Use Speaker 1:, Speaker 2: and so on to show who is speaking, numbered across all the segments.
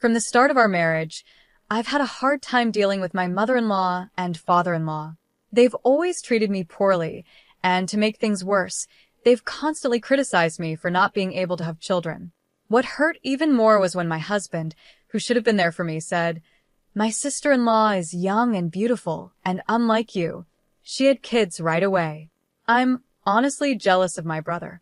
Speaker 1: From the start of our marriage, I've had a hard time dealing with my mother-in-law and father-in-law. They've always treated me poorly, and to make things worse, they've constantly criticized me for not being able to have children. What hurt even more was when my husband, who should have been there for me, said, "My sister-in-law is young and beautiful, and unlike you, she had kids right away." I'm honestly jealous of my brother.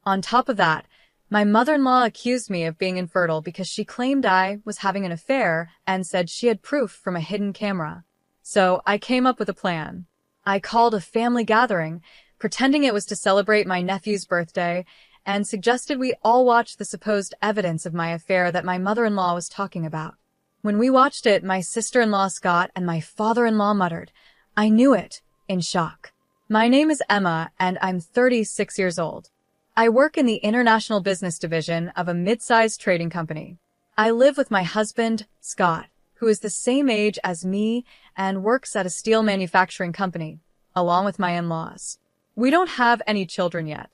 Speaker 1: On top of that, my mother-in-law accused me of being infertile because she claimed I was having an affair and said she had proof from a hidden camera. So I came up with a plan. I called a family gathering, pretending it was to celebrate my nephew's birthday, and suggested we all watch the supposed evidence of my affair that my mother-in-law was talking about. When we watched it, my sister-in-law Scott and my father-in-law muttered, "I knew it," in shock. My name is Emma, and I'm 36 years old. I work in the international business division of a mid-sized trading company. I live with my husband, Scott, who is the same age as me and works at a steel manufacturing company, along with my in-laws. We don't have any children yet.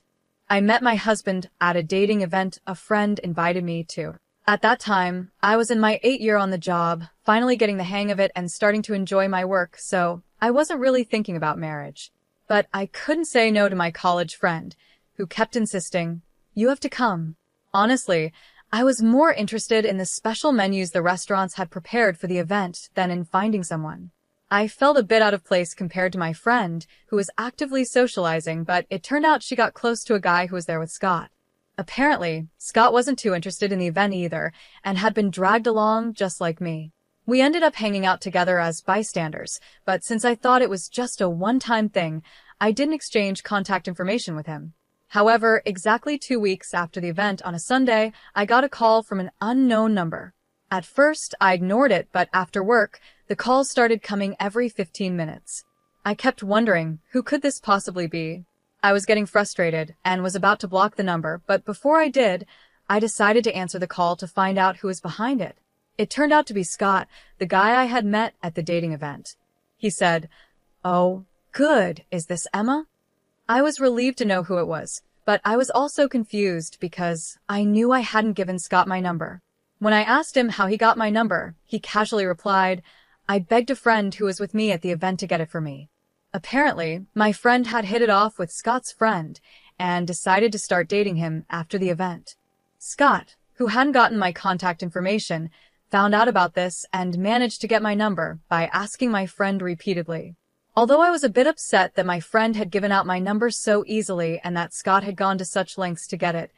Speaker 1: I met my husband at a dating event a friend invited me to. At that time, I was in my 8th year on the job, finally getting the hang of it and starting to enjoy my work, so I wasn't really thinking about marriage. But I couldn't say no to my college friend, who kept insisting, "You have to come." Honestly, I was more interested in the special menus the restaurants had prepared for the event than in finding someone. I felt a bit out of place compared to my friend, who was actively socializing, but it turned out she got close to a guy who was there with Scott. Apparently, Scott wasn't too interested in the event either, and had been dragged along just like me. We ended up hanging out together as bystanders, but since I thought it was just a one-time thing, I didn't exchange contact information with him. However, exactly 2 weeks after the event on a Sunday, I got a call from an unknown number. At first, I ignored it, but after work, the calls started coming every 15 minutes. I kept wondering, who could this possibly be? I was getting frustrated and was about to block the number, but before I did, I decided to answer the call to find out who was behind it. It turned out to be Scott, the guy I had met at the dating event. He said, "Oh, good. Is this Emma?" I was relieved to know who it was, but I was also confused because I knew I hadn't given Scott my number. When I asked him how he got my number, he casually replied, "I begged a friend who was with me at the event to get it for me." Apparently, my friend had hit it off with Scott's friend and decided to start dating him after the event. Scott, who hadn't gotten my contact information, found out about this and managed to get my number by asking my friend repeatedly. Although I was a bit upset that my friend had given out my number so easily and that Scott had gone to such lengths to get it,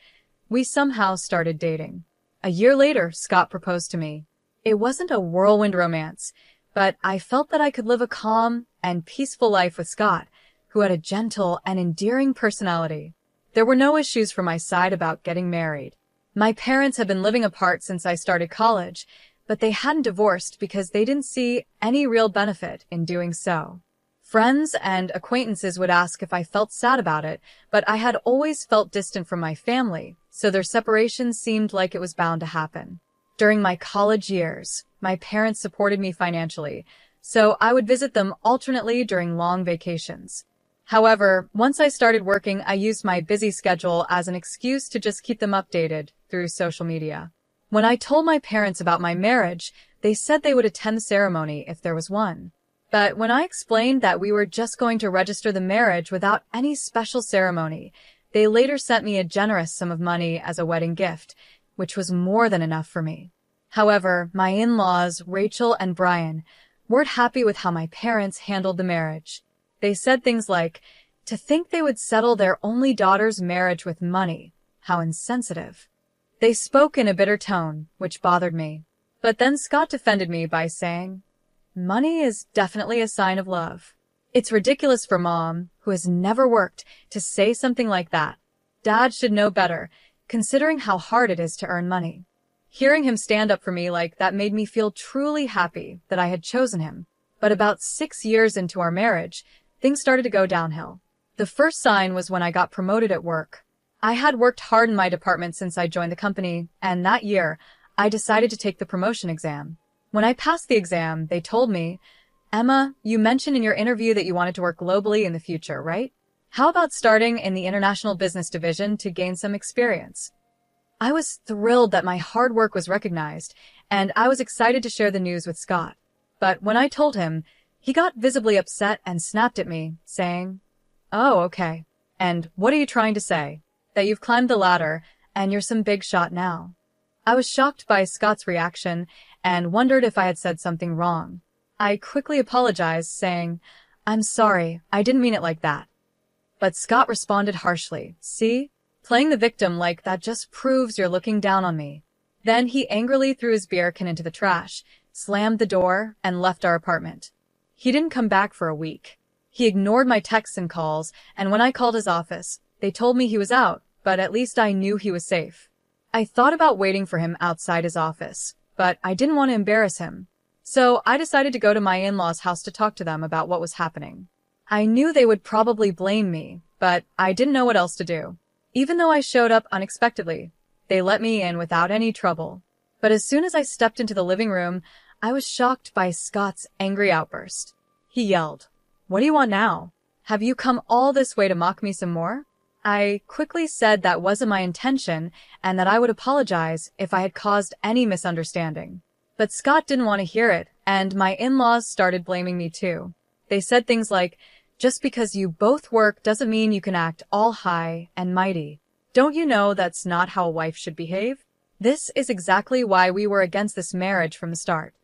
Speaker 1: we somehow started dating. A year later, Scott proposed to me. It wasn't a whirlwind romance, but I felt that I could live a calm and peaceful life with Scott, who had a gentle and endearing personality. There were no issues from my side about getting married. My parents had been living apart since I started college, but they hadn't divorced because they didn't see any real benefit in doing so. Friends and acquaintances would ask if I felt sad about it, but I had always felt distant from my family, so their separation seemed like it was bound to happen. During my college years, my parents supported me financially, so I would visit them alternately during long vacations. However, once I started working, I used my busy schedule as an excuse to just keep them updated through social media. When I told my parents about my marriage, they said they would attend the ceremony if there was one. But when I explained that we were just going to register the marriage without any special ceremony, they later sent me a generous sum of money as a wedding gift, which was more than enough for me. However, my in-laws, Rachel and Brian, weren't happy with how my parents handled the marriage. They said things like, "To think they would settle their only daughter's marriage with money. How insensitive." They spoke in a bitter tone, which bothered me. But then Scott defended me by saying, "Money is definitely a sign of love. It's ridiculous for Mom, who has never worked, to say something like that. Dad should know better, considering how hard it is to earn money." Hearing him stand up for me like that made me feel truly happy that I had chosen him. But about 6 years into our marriage, things started to go downhill. The first sign was when I got promoted at work. I had worked hard in my department since I joined the company, and that year, I decided to take the promotion exam. When I passed the exam, they told me, "Emma, you mentioned in your interview that you wanted to work globally in the future, right? How about starting in the international business division to gain some experience?" I was thrilled that my hard work was recognized, and I was excited to share the news with Scott. But when I told him, he got visibly upset and snapped at me, saying, "Oh, okay. And what are you trying to say? That you've climbed the ladder, and you're some big shot now?" I was shocked by Scott's reaction and wondered if I had said something wrong. I quickly apologized, saying, "I'm sorry, I didn't mean it like that." But Scott responded harshly, "See? Playing the victim like that just proves you're looking down on me." Then he angrily threw his beer can into the trash, slammed the door, and left our apartment. He didn't come back for a week. He ignored my texts and calls, and when I called his office, they told me he was out, but at least I knew he was safe. I thought about waiting for him outside his office, but I didn't want to embarrass him. So I decided to go to my in-laws' house to talk to them about what was happening. I knew they would probably blame me, but I didn't know what else to do. Even though I showed up unexpectedly, they let me in without any trouble. But as soon as I stepped into the living room, I was shocked by Scott's angry outburst. He yelled, "What do you want now? Have you come all this way to mock me some more?" I quickly said that wasn't my intention and that I would apologize if I had caused any misunderstanding. But Scott didn't want to hear it, and my in-laws started blaming me too. They said things like, "Just because you both work doesn't mean you can act all high and mighty. Don't you know that's not how a wife should behave?" This is exactly why we were against this marriage from the start.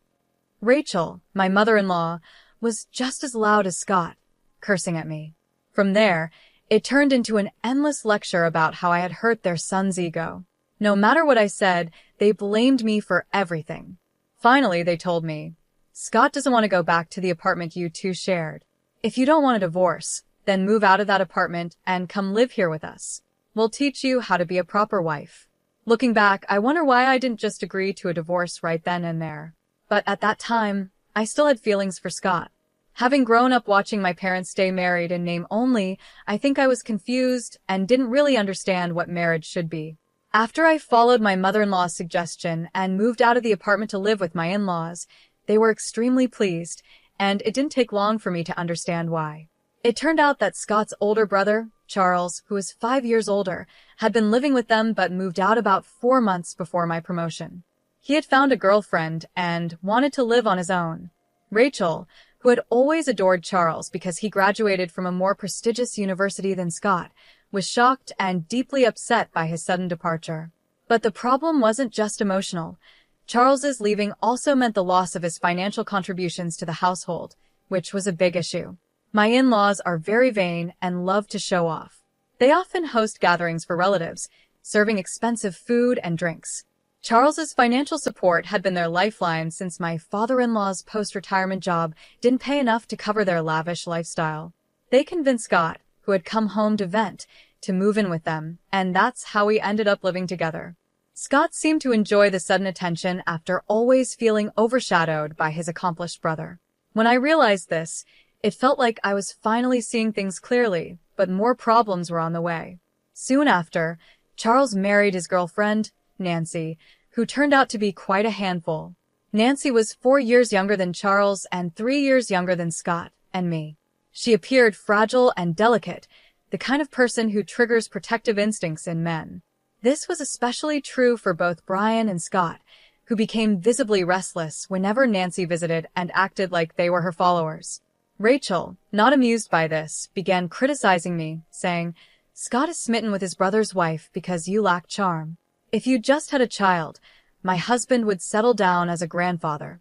Speaker 1: Rachel, my mother-in-law, was just as loud as Scott, cursing at me. From there, it turned into an endless lecture about how I had hurt their son's ego. No matter what I said, they blamed me for everything. Finally, they told me, "Scott doesn't want to go back to the apartment you two shared. If you don't want a divorce, then move out of that apartment and come live here with us. We'll teach you how to be a proper wife." Looking back, I wonder why I didn't just agree to a divorce right then and there. But at that time, I still had feelings for Scott. Having grown up watching my parents stay married in name only, I think I was confused and didn't really understand what marriage should be. After I followed my mother-in-law's suggestion and moved out of the apartment to live with my in-laws, they were extremely pleased, and it didn't take long for me to understand why. It turned out that Scott's older brother, Charles, who was 5 years older, had been living with them but moved out about 4 months before my promotion. He had found a girlfriend and wanted to live on his own. Rachel, who had always adored Charles because he graduated from a more prestigious university than Scott, was shocked and deeply upset by his sudden departure. But the problem wasn't just emotional. Charles's leaving also meant the loss of his financial contributions to the household, which was a big issue. My in-laws are very vain and love to show off. They often host gatherings for relatives, serving expensive food and drinks. Charles's financial support had been their lifeline since my father-in-law's post-retirement job didn't pay enough to cover their lavish lifestyle. They convinced Scott, who had come home to vent, to move in with them, and that's how we ended up living together. Scott seemed to enjoy the sudden attention after always feeling overshadowed by his accomplished brother. When I realized this, it felt like I was finally seeing things clearly, but more problems were on the way. Soon after, Charles married his girlfriend, Nancy, who turned out to be quite a handful. Nancy was 4 years younger than Charles and 3 years younger than Scott and me. She appeared fragile and delicate, the kind of person who triggers protective instincts in men. This was especially true for both Brian and Scott, who became visibly restless whenever Nancy visited and acted like they were her followers. Rachel, not amused by this, began criticizing me, saying, "Scott is smitten with his brother's wife because you lack charm. If you just had a child, my husband would settle down as a grandfather."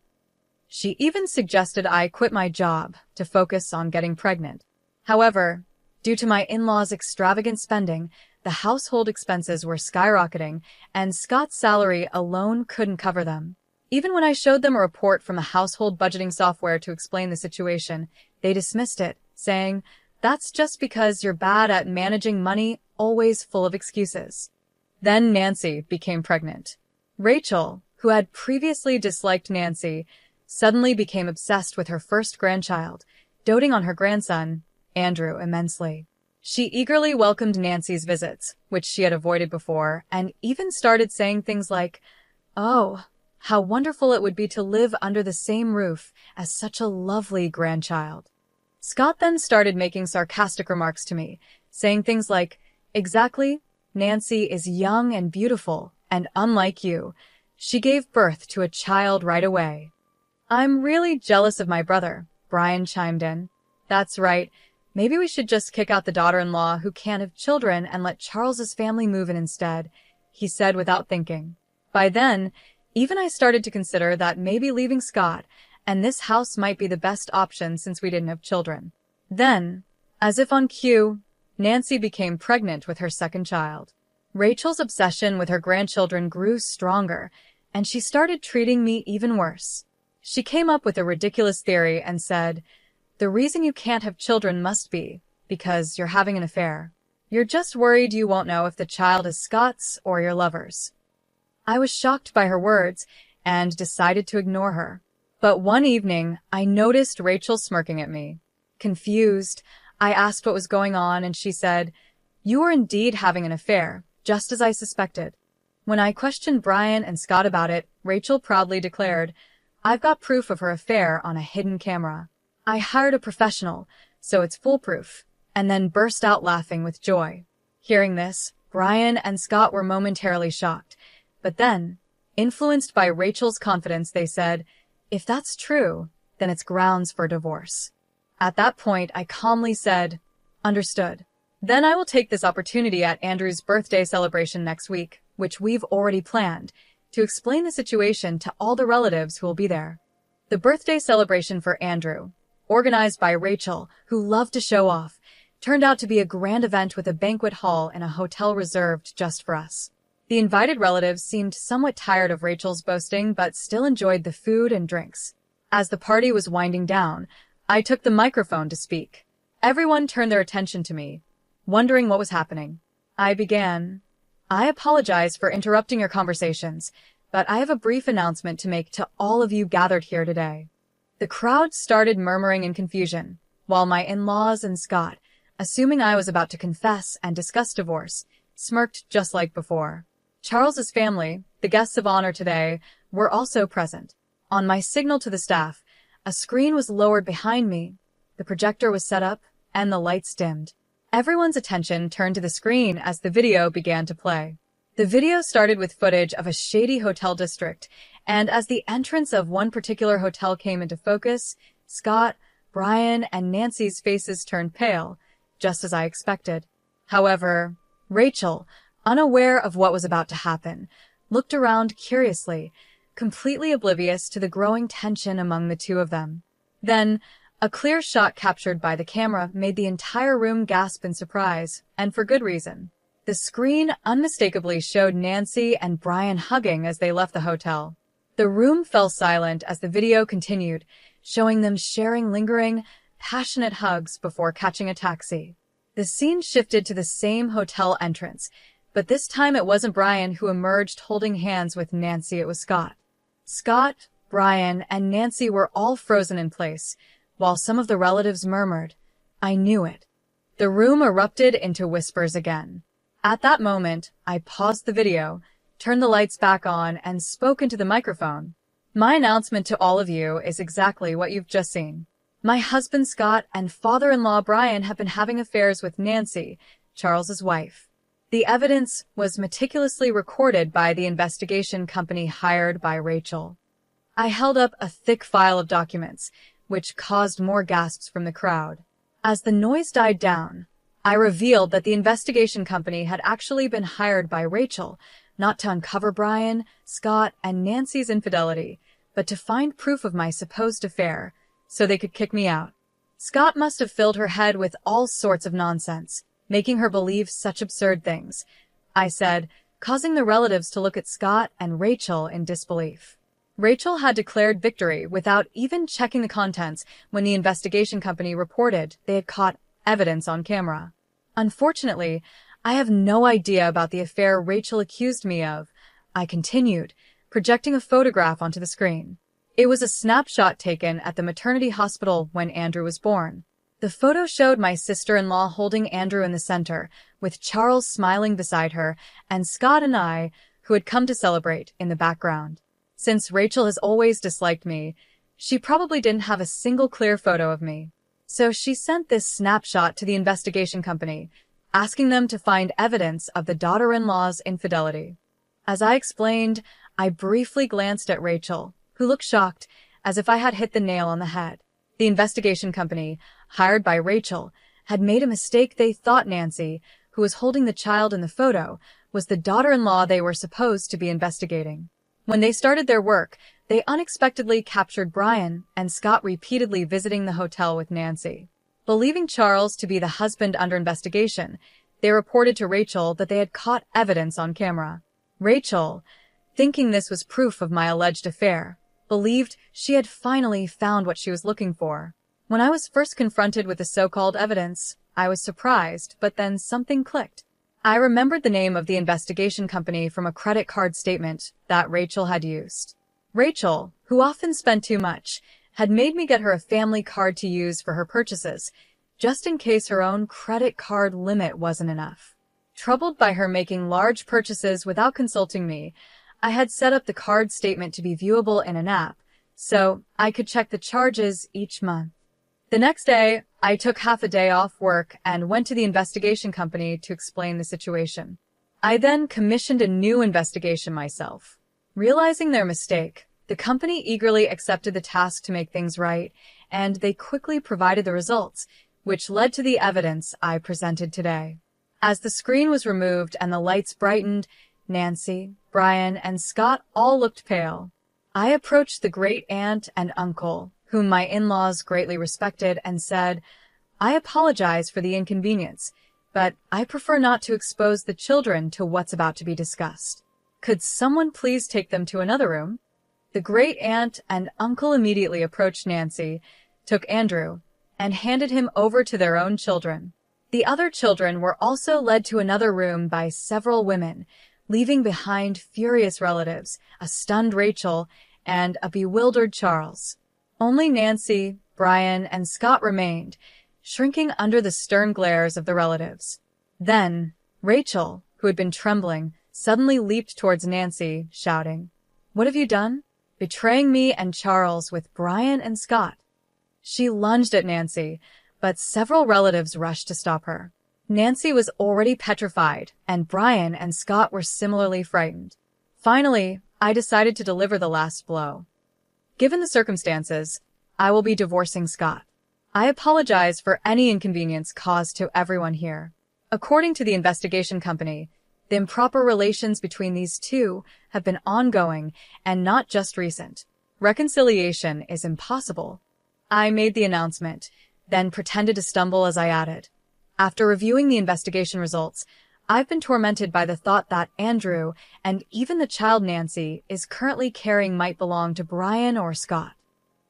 Speaker 1: She even suggested I quit my job to focus on getting pregnant. However, due to my in-laws' extravagant spending, the household expenses were skyrocketing, and Scott's salary alone couldn't cover them. Even when I showed them a report from the household budgeting software to explain the situation, they dismissed it, saying, "That's just because you're bad at managing money, always full of excuses." Then Nancy became pregnant. Rachel, who had previously disliked Nancy, suddenly became obsessed with her first grandchild, doting on her grandson, Andrew, immensely. She eagerly welcomed Nancy's visits, which she had avoided before, and even started saying things like, "Oh, how wonderful it would be to live under the same roof as such a lovely grandchild." Scott then started making sarcastic remarks to me, saying things like, "Exactly, Nancy is young and beautiful, and unlike you, She gave birth to a child right away. I'm really jealous of my brother, Brian chimed in. That's right. Maybe we should just kick out the daughter-in-law who can't have children and let Charles's family move in instead, he said without thinking. By then, even I started to consider that maybe leaving Scott and this house might be the best option since we didn't have children. Then, as if on cue, Nancy became pregnant with her second child. Rachel's obsession with her grandchildren grew stronger, and she started treating me even worse. She came up with a ridiculous theory and said, "The reason you can't have children must be because you're having an affair. You're just worried you won't know if the child is Scott's or your lover's." I was shocked by her words and decided to ignore her. But one evening, I noticed Rachel smirking at me. Confused, I asked what was going on, and she said, "You are indeed having an affair, just as I suspected." When I questioned Brian and Scott about it, Rachel proudly declared, "I've got proof of her affair on a hidden camera. I hired a professional, so it's foolproof," and then burst out laughing with joy. Hearing this, Brian and Scott were momentarily shocked. But then, influenced by Rachel's confidence, they said, "If that's true, then it's grounds for divorce." At that point, I calmly said, "Understood. Then I will take this opportunity at Andrew's birthday celebration next week, which we've already planned, to explain the situation to all the relatives who will be there." The birthday celebration for Andrew, organized by Rachel, who loved to show off, turned out to be a grand event with a banquet hall in a hotel reserved just for us. The invited relatives seemed somewhat tired of Rachel's boasting, but still enjoyed the food and drinks. As the party was winding down, I took the microphone to speak. Everyone turned their attention to me, wondering what was happening. I began, "I apologize for interrupting your conversations, but I have a brief announcement to make to all of you gathered here today." The crowd started murmuring in confusion, while my in-laws and Scott, assuming I was about to confess and discuss divorce, smirked just like before. Charles's family, the guests of honor today, were also present. On my signal to the staff, a screen was lowered behind me, the projector was set up, and the lights dimmed. Everyone's attention turned to the screen as the video began to play. The video started with footage of a shady hotel district, and as the entrance of one particular hotel came into focus, Scott, Brian, and Nancy's faces turned pale, just as I expected. However, Rachel, unaware of what was about to happen, looked around curiously, completely oblivious to the growing tension among the two of them. Then, a clear shot captured by the camera made the entire room gasp in surprise, and for good reason. The screen unmistakably showed Nancy and Brian hugging as they left the hotel. The room fell silent as the video continued, showing them sharing lingering, passionate hugs before catching a taxi. The scene shifted to the same hotel entrance, but this time it wasn't Brian who emerged holding hands with Nancy, it was Scott. Scott, Brian, and Nancy were all frozen in place, while some of the relatives murmured, "I knew it." The room erupted into whispers again. At that moment, I paused the video, turned the lights back on, and spoke into the microphone. "My announcement to all of you is exactly what you've just seen. My husband Scott and father-in-law Brian have been having affairs with Nancy, Charles's wife. The evidence was meticulously recorded by the investigation company hired by Rachel." I held up a thick file of documents, which caused more gasps from the crowd. As the noise died down, I revealed that the investigation company had actually been hired by Rachel, not to uncover Brian, Scott, and Nancy's infidelity, but to find proof of my supposed affair, so they could kick me out. Scott must have filled her head with all sorts of nonsense, making her believe such absurd things, I said, causing the relatives to look at Scott and Rachel in disbelief. Rachel had declared victory without even checking the contents when the investigation company reported they had caught evidence on camera. Unfortunately, I have no idea about the affair Rachel accused me of, I continued, projecting a photograph onto the screen. It was a snapshot taken at the maternity hospital when Andrew was born. The photo showed my sister-in-law holding Andrew in the center, with Charles smiling beside her, and Scott and I, who had come to celebrate, in the background. Since Rachel has always disliked me, she probably didn't have a single clear photo of me. So she sent this snapshot to the investigation company, asking them to find evidence of the daughter-in-law's infidelity. As I explained, I briefly glanced at Rachel, who looked shocked, as if I had hit the nail on the head. The investigation company, hired by Rachel, had made a mistake. They thought Nancy, who was holding the child in the photo, was the daughter-in-law they were supposed to be investigating. When they started their work, they unexpectedly captured Brian and Scott repeatedly visiting the hotel with Nancy. Believing Charles to be the husband under investigation, they reported to Rachel that they had caught evidence on camera. Rachel, thinking this was proof of my alleged affair, believed she had finally found what she was looking for. When I was first confronted with the so-called evidence, I was surprised, but then something clicked. I remembered the name of the investigation company from a credit card statement that Rachel had used. Rachel, who often spent too much, had made me get her a family card to use for her purchases, just in case her own credit card limit wasn't enough. Troubled by her making large purchases without consulting me, I had set up the card statement to be viewable in an app, so I could check the charges each month. The next day, I took half a day off work and went to the investigation company to explain the situation. I then commissioned a new investigation myself. Realizing their mistake, the company eagerly accepted the task to make things right, and they quickly provided the results, which led to the evidence I presented today. As the screen was removed and the lights brightened, Nancy, Brian, and Scott all looked pale. I approached the great-aunt and uncle, whom my in-laws greatly respected, and said, "I apologize for the inconvenience, but I prefer not to expose the children to what's about to be discussed. Could someone please take them to another room?" The great-aunt and uncle immediately approached Nancy, took Andrew, and handed him over to their own children. The other children were also led to another room by several women, leaving behind furious relatives, a stunned Rachel, and a bewildered Charles. Only Nancy, Brian, and Scott remained, shrinking under the stern glares of the relatives. Then, Rachel, who had been trembling, suddenly leaped towards Nancy, shouting, "What have you done? Betraying me and Charles with Brian and Scott." She lunged at Nancy, but several relatives rushed to stop her. Nancy was already petrified, and Brian and Scott were similarly frightened. Finally, I decided to deliver the last blow. Given the circumstances, I will be divorcing Scott. I apologize for any inconvenience caused to everyone here. According to the investigation company, the improper relations between these two have been ongoing and not just recent. Reconciliation is impossible. I made the announcement, then pretended to stumble as I added. After reviewing the investigation results, I've been tormented by the thought that Andrew, and even the child Nancy, is currently carrying might belong to Brian or Scott.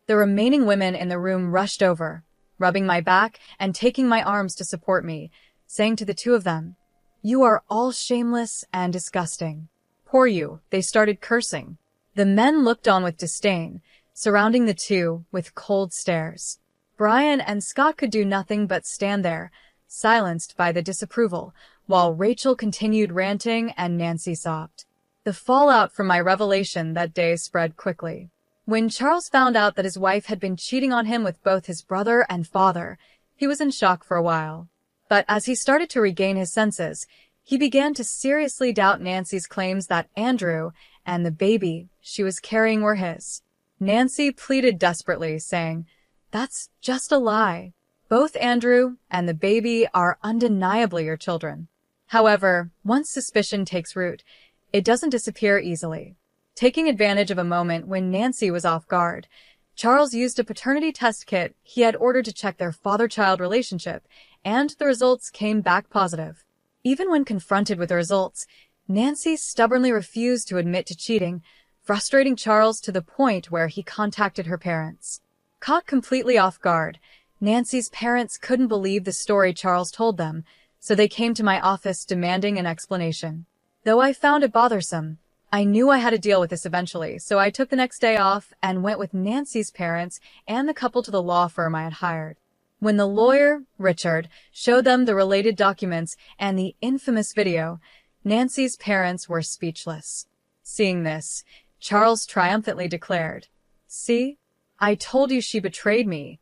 Speaker 1: The remaining women in the room rushed over, rubbing my back and taking my arms to support me, saying to the two of them, "You are all shameless and disgusting." "Poor you," they started cursing. The men looked on with disdain, surrounding the two with cold stares. Brian and Scott could do nothing but stand there, silenced by the disapproval, while Rachel continued ranting and Nancy sobbed. The fallout from my revelation that day spread quickly. When Charles found out that his wife had been cheating on him with both his brother and father, he was in shock for a while. But as he started to regain his senses, he began to seriously doubt Nancy's claims that Andrew and the baby she was carrying were his. Nancy pleaded desperately, saying, "That's just a lie. Both Andrew and the baby are undeniably your children." However, once suspicion takes root, it doesn't disappear easily. Taking advantage of a moment when Nancy was off guard, Charles used a paternity test kit he had ordered to check their father-child relationship, and the results came back positive. Even when confronted with the results, Nancy stubbornly refused to admit to cheating, frustrating Charles to the point where he contacted her parents. Caught completely off guard, Nancy's parents couldn't believe the story Charles told them, so they came to my office demanding an explanation. Though I found it bothersome, I knew I had to deal with this eventually, so I took the next day off and went with Nancy's parents and the couple to the law firm I had hired. When the lawyer, Richard, showed them the related documents and the infamous video, Nancy's parents were speechless. Seeing this, Charles triumphantly declared, "See? I told you she betrayed me,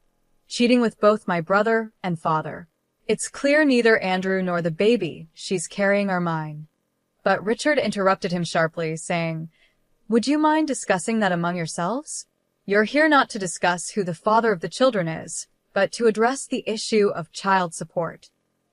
Speaker 1: cheating with both my brother and father. It's clear neither Andrew nor the baby she's carrying are mine." But Richard interrupted him sharply, saying, Would you mind discussing that among yourselves? You're here not to discuss who the father of the children is, but to address the issue of child support.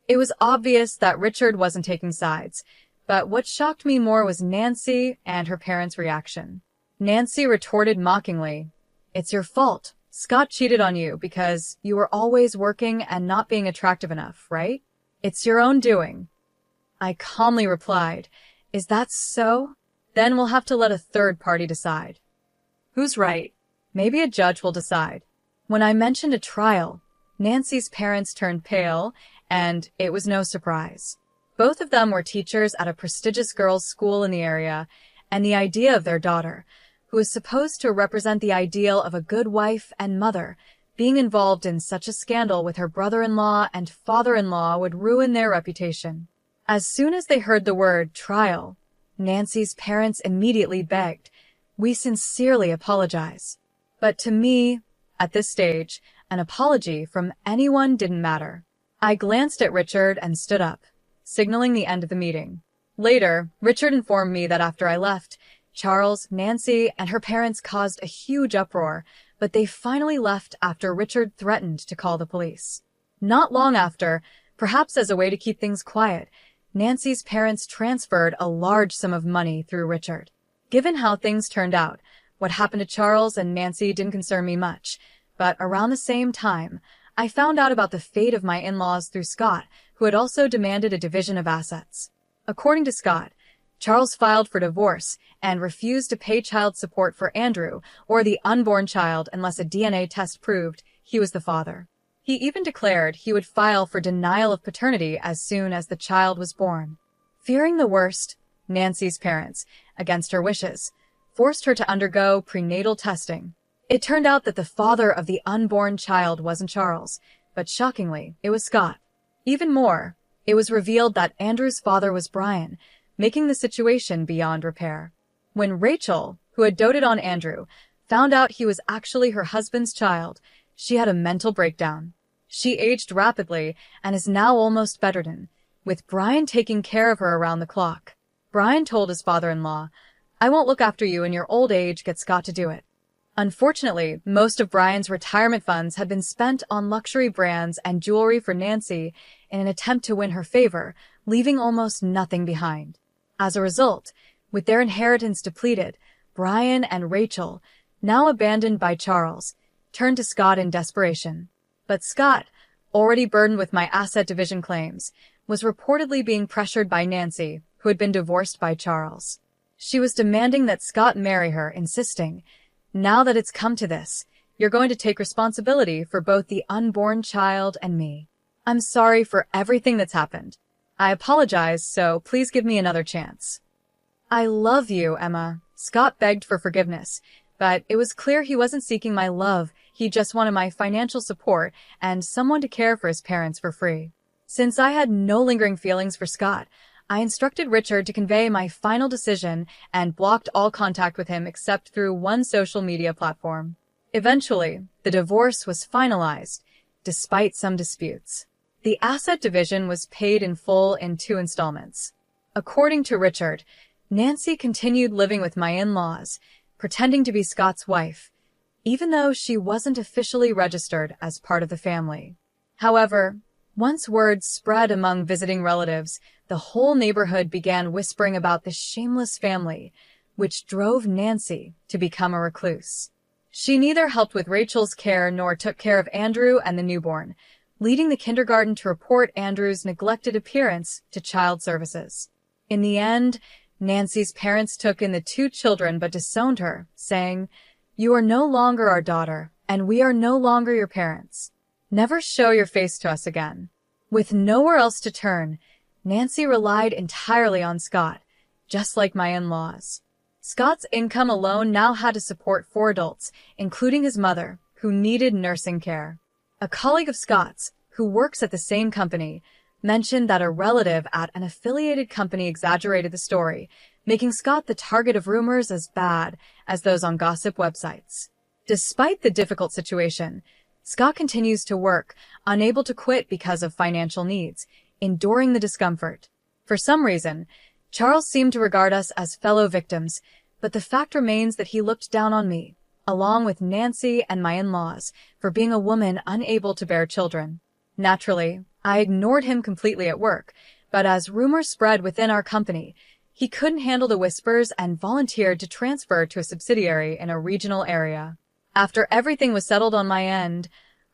Speaker 1: It was obvious that Richard wasn't taking sides, but what shocked me more was Nancy and her parents' reaction. Nancy retorted mockingly, "It's your fault. Scott cheated on you because you were always working and not being attractive enough, right? It's your own doing." I calmly replied, "Is that so? Then we'll have to let a third party decide." Who's right? Maybe a judge will decide. When I mentioned a trial, Nancy's parents turned pale, and it was no surprise. Both of them were teachers at a prestigious girls' school in the area, and the idea of their daughter, who was supposed to represent the ideal of a good wife and mother, being involved in such a scandal with her brother-in-law and father-in-law would ruin their reputation. As soon as they heard the word trial, Nancy's parents immediately begged, "We sincerely apologize." But to me, at this stage, an apology from anyone didn't matter. I glanced at Richard and stood up, signaling the end of the meeting. Later, Richard informed me that after I left, Charles, Nancy, and her parents caused a huge uproar, but they finally left after Richard threatened to call the police. Not long after, perhaps as a way to keep things quiet, Nancy's parents transferred a large sum of money through Richard. Given how things turned out, what happened to Charles and Nancy didn't concern me much, but around the same time, I found out about the fate of my in-laws through Scott, who had also demanded a division of assets. According to Scott, Charles filed for divorce and refused to pay child support for Andrew or the unborn child unless a DNA test proved he was the father. He even declared he would file for denial of paternity as soon as the child was born. Fearing the worst, Nancy's parents, against her wishes, forced her to undergo prenatal testing. It turned out that the father of the unborn child wasn't Charles, but shockingly, it was Scott. Even more, it was revealed that Andrew's father was Brian, making the situation beyond repair. When Rachel, who had doted on Andrew, found out he was actually her husband's child, she had a mental breakdown. She aged rapidly and is now almost bedridden, with Brian taking care of her around the clock. Brian told his father-in-law, "I won't look after you in your old age, get Scott to do it." Unfortunately, most of Brian's retirement funds had been spent on luxury brands and jewelry for Nancy in an attempt to win her favor, leaving almost nothing behind. As a result, with their inheritance depleted, Brian and Rachel, now abandoned by Charles, turned to Scott in desperation. But Scott, already burdened with my asset division claims, was reportedly being pressured by Nancy, who had been divorced by Charles. She was demanding that Scott marry her, insisting, "Now that it's come to this, you're going to take responsibility for both the unborn child and me. I'm sorry for everything that's happened. I apologize, so please give me another chance." "I love you, Emma." Scott begged for forgiveness, but it was clear he wasn't seeking my love. He just wanted my financial support and someone to care for his parents for free. Since I had no lingering feelings for Scott, I instructed Richard to convey my final decision and blocked all contact with him except through one social media platform. Eventually, the divorce was finalized, despite some disputes. The asset division was paid in full in 2 installments. According to Richard, Nancy continued living with my in-laws, pretending to be Scott's wife, even though she wasn't officially registered as part of the family. However, once word spread among visiting relatives, the whole neighborhood began whispering about this shameless family, which drove Nancy to become a recluse. She neither helped with Rachel's care nor took care of Andrew and the newborn, leading the kindergarten to report Andrew's neglected appearance to child services. In the end, Nancy's parents took in the 2 children but disowned her, saying, "You are no longer our daughter, and we are no longer your parents. Never show your face to us again." With nowhere else to turn, Nancy relied entirely on Scott, just like my in-laws. Scott's income alone now had to support 4 adults, including his mother, who needed nursing care. A colleague of Scott's, who works at the same company, mentioned that a relative at an affiliated company exaggerated the story, making Scott the target of rumors as bad as those on gossip websites. Despite the difficult situation, Scott continues to work, unable to quit because of financial needs, enduring the discomfort. For some reason, Charles seemed to regard us as fellow victims, but the fact remains that he looked down on me, along with Nancy and my in-laws, for being a woman unable to bear children. Naturally, I ignored him completely at work, but as rumors spread within our company, he couldn't handle the whispers and volunteered to transfer to a subsidiary in a regional area. After everything was settled on my end,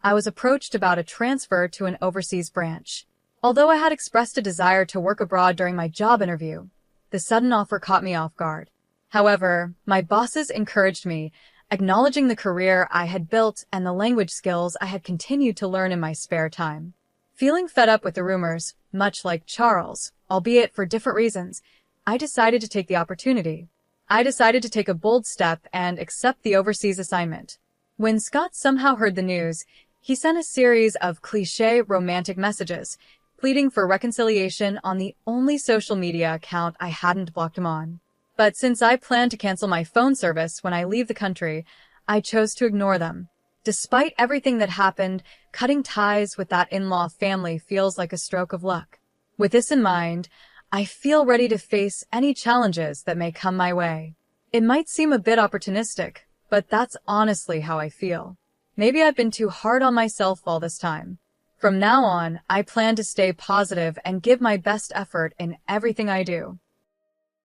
Speaker 1: I was approached about a transfer to an overseas branch. Although I had expressed a desire to work abroad during my job interview, the sudden offer caught me off guard. However, my bosses encouraged me, acknowledging the career I had built and the language skills I had continued to learn in my spare time. Feeling fed up with the rumors, much like Charles, albeit for different reasons, I decided to take the opportunity. I decided to take a bold step and accept the overseas assignment. When Scott somehow heard the news, he sent a series of cliché romantic messages, pleading for reconciliation on the only social media account I hadn't blocked him on. But since I planned to cancel my phone service when I leave the country, I chose to ignore them. Despite everything that happened, cutting ties with that in-law family feels like a stroke of luck. With this in mind, I feel ready to face any challenges that may come my way. It might seem a bit opportunistic, but that's honestly how I feel. Maybe I've been too hard on myself all this time. From now on, I plan to stay positive and give my best effort in everything I do.